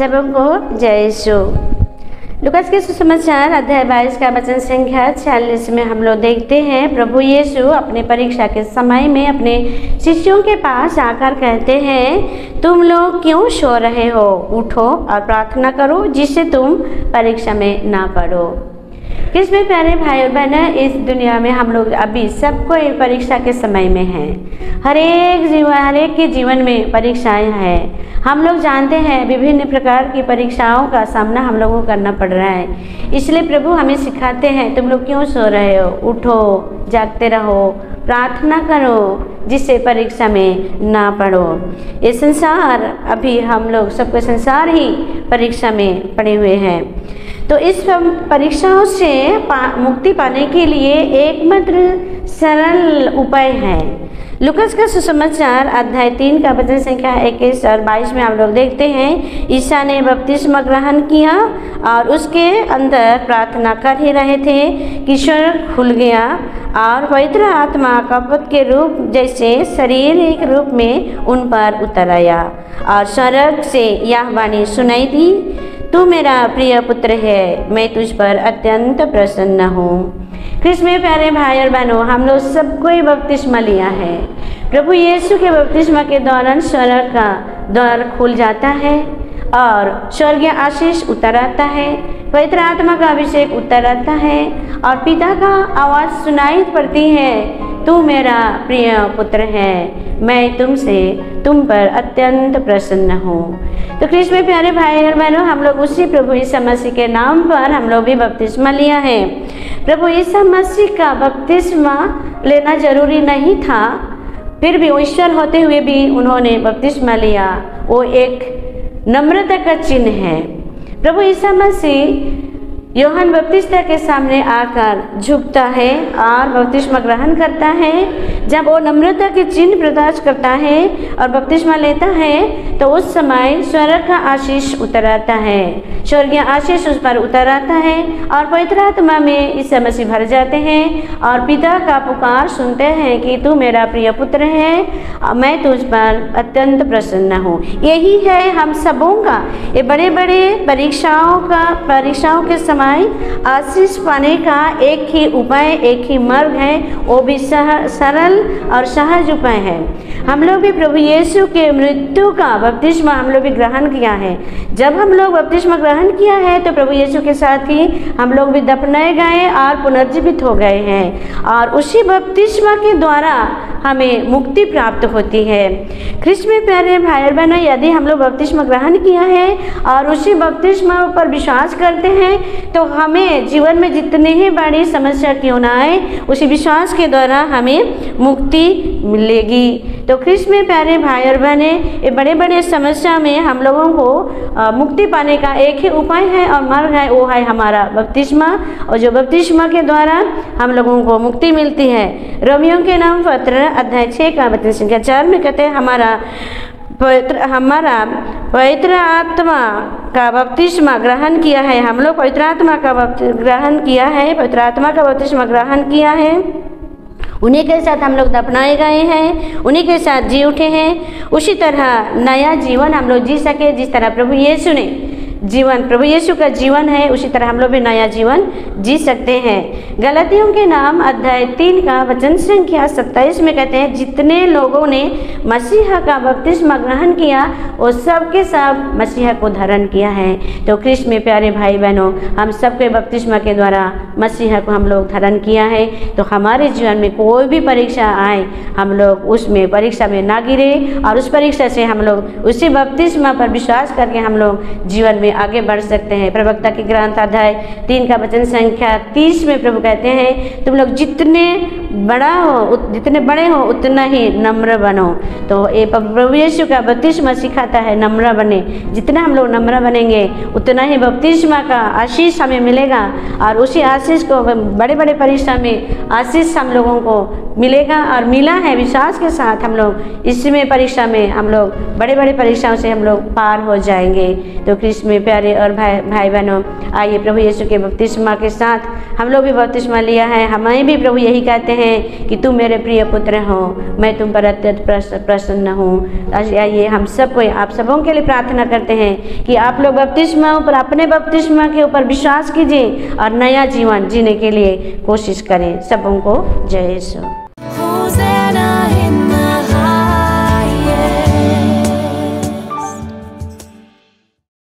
सबको जय यीशु। लूकास के सुसमाचार अध्याय 22 का वचन संख्या 46 में हम लोग देखते हैं, प्रभु यीशु अपने परीक्षा के समय में अपने शिष्यों के पास आकर कहते हैं, तुम लोग क्यों सो रहे हो? उठो और प्रार्थना करो जिससे तुम परीक्षा में ना पड़ो। किसमें प्यारे भाई और बहन, इस दुनिया में हम लोग अभी सबको परीक्षा के समय में हैं। हर एक के जीवन में परीक्षाएं हैं। हम लोग जानते हैं विभिन्न प्रकार की परीक्षाओं का सामना हम लोगों को करना पड़ रहा है। इसलिए प्रभु हमें सिखाते हैं, तुम लोग क्यों सो रहे हो? उठो, जागते रहो, प्रार्थना करो जिससे परीक्षा में ना पड़ो। ये संसार, अभी हम लोग सबको संसार ही परीक्षा में पड़े हुए हैं। तो इस परीक्षाओं से मुक्ति पाने के लिए एकमात्र सरल उपाय है। लूकास का सुसमाचार अध्याय 3 का वचन संख्या 21 और 22 में हम लोग देखते हैं, ईसा ने बपतिस्मा ग्रहण किया और उसके अंदर प्रार्थना कर ही रहे थे कि स्वर्ग खुल गया और पवित्र आत्मा कपट के रूप जैसे शारीरिक रूप में उन पर उतर आया और स्वर्ग से यह वाणी सुनाई दी, तू मेरा प्रिय पुत्र है, मैं तुझ पर अत्यंत प्रसन्न हूँ। कृष्ण में प्यारे भाई और बहनों, हम लोग सबको ही बपतिस्मा लिया है। प्रभु यीशु के बपतिस्मा के दौरान स्वर्ग का द्वार खुल जाता है और स्वर्गीय आशीष उतर आता है, पवित्र आत्मा का अभिषेक उतर आता है और पिता का आवाज़ सुनाई पड़ती है, तू मेरा प्रिय पुत्र है, मैं तुम पर अत्यंत प्रसन्न हूँ। तो कृष्ण में प्यारे भाई और बहनों, हम लोग उसी प्रभु यीशु मसीह के नाम पर हम लोग भी बपतिस्मा लिया है। प्रभु यीशु मसीह का बपतिस्मा लेना जरूरी नहीं था, फिर भी ईश्वर होते हुए भी उन्होंने बपतिस्मा लिया। वो एक नम्रता का चिन्ह है। प्रभु यीशु मसीह यूहन्ना बपतिस्मा के सामने आकर झुकता है और बपतिस्मा ग्रहण करता है। जब वो नम्रता के चिन्ह प्रदान करता है और बपतिस्मा लेता है तो उस समय स्वर्ग का आशीष उतर आता है, स्वर्गीय आशीष उस पर उतर आता है और पवित्र आत्मा में ईसा मसीह भर जाते हैं और पिता का पुकार सुनते हैं कि तू मेरा प्रिय पुत्र है, मैं तुझ पर अत्यंत प्रसन्न हूँ। यही है हम सबों का, ये बड़े बड़े परीक्षाओं के समय आशीष पाने का एक ही उपाय, एक ही मार्ग है, वो भी सरल और सहज उपाय है। हम लोग भी प्रभु यीशु के मृत्यु का बपतिस्मा हम लोग भी ग्रहण किया है। जब हम लोग बपतिस्मा ग्रहण किया है तो प्रभु यीशु के साथ ही हम लोग भी दफनाए गए और पुनर्जीवित हो गए हैं और उसी बपतिस्मा के द्वारा हमें मुक्ति प्राप्त होती है। कृष्ण में प्यारे भाई और बहनों, यदि हम लोग बपतिस्मा ग्रहण किया है और उसी बपतिस्मा पर विश्वास करते हैं तो हमें जीवन में जितनी ही बड़ी समस्या क्यों ना आए, उसी विश्वास के द्वारा हमें मुक्ति मिलेगी। तो कृष्ण में प्यारे भाई और बहने, ये बड़े बड़े समस्या में हम लोगों को मुक्ति पाने का एक ही उपाय है और मार्ग है, वो है हमारा बपतिस्मा। और जो बपतिस्मा के द्वारा हम लोगों को मुक्ति मिलती है। रोमियो के नाम पत्र अध्याय 6 का वचन संख्या 4 में कहते हैं, हमारा पवित्र आत्मा का बपतिस्मा ग्रहण किया है। हम लोग पवित्र आत्मा का ग्रहण किया है, पवित्र आत्मा का बपतिस्मा ग्रहण किया है। उन्हीं के साथ हम लोग दफनाए गए हैं, उन्हीं के साथ जी उठे हैं। उसी तरह नया जीवन हम लोग जी सके, जिस तरह प्रभु यीशु ने प्रभु यीशु का जीवन है, उसी तरह हम लोग भी नया जीवन जी सकते हैं। गलातियों के नाम अध्याय 3 का वचन संख्या 27 में कहते हैं, जितने लोगों ने मसीहा का बपतिस्मा ग्रहण किया वो सब के सब मसीहा को धारण किया है। तो कृष्ण में प्यारे भाई बहनों, हम सबके बपतिस्मा के द्वारा मसीहा को हम लोग धारण किया है। तो हमारे जीवन में कोई भी परीक्षा आए, हम लोग उसमें परीक्षा में ना गिरे और उस परीक्षा से हम लोग उसी बपतिस्मा पर विश्वास करके हम लोग जीवन में आगे बढ़ सकते हैं। प्रवक्ता की ग्रंथ अध्याय 3 का वचन संख्या 30 में प्रभु कहते हैं, तुम लोग जितने बड़े हो उतना ही नम्र बनो। तो ये प्रभु यीशु का बपतिस्मा सिखाता है नम्र बने। जितना हम लोग नम्र बनेंगे उतना ही बपतिस्मा का आशीष हमें मिलेगा और उसी आशीष को बड़े बड़े परीक्षा में आशीष हम लोगों को मिलेगा और मिला है। विश्वास के साथ हम लोग इसमें परीक्षा में हम लोग बड़े बड़े परीक्षाओं से हम लोग पार हो जाएंगे। तो कृष्ण में में प्यारे और भाई बहनों, आइए प्रभु यीशु के बपतिस्मा के साथ हम लोग भी बपतिस्मा लिया है। हमें भी प्रभु यही कहते हैं कि तुम मेरे प्रिय पुत्र हो, मैं तुम पर अत्यंत प्रसन्न हूँ। आइए हम सब को, आप सबों के लिए प्रार्थना करते हैं कि आप लोग बपतिस्मा पर, अपने बपतिस्मा के ऊपर विश्वास कीजिए और नया जीवन जीने के लिए कोशिश करें। सबों को जय यीशु।